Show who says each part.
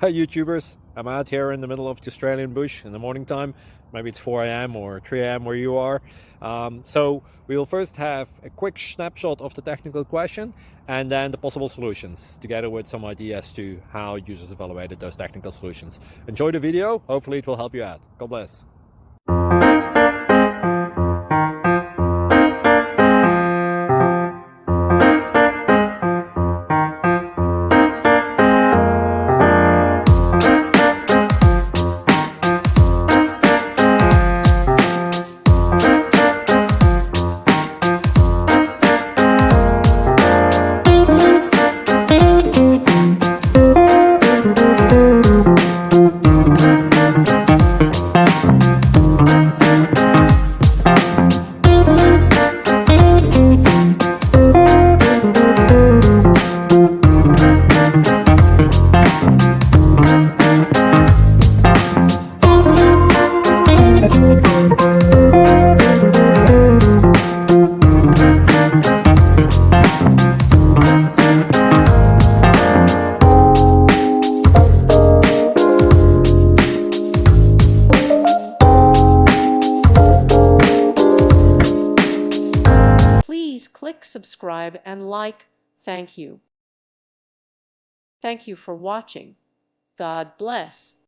Speaker 1: Hi YouTubers, I'm out here in the middle of the Australian bush in the morning time. Maybe it's 4 a.m. or 3 a.m. where you are. So we will first have a quick snapshot of the technical question and then the possible solutions, together with some ideas to how users evaluated those technical solutions. Enjoy the video, hopefully it will help you out. God bless.
Speaker 2: Please click subscribe and like. Thank you. Thank you for watching. God bless.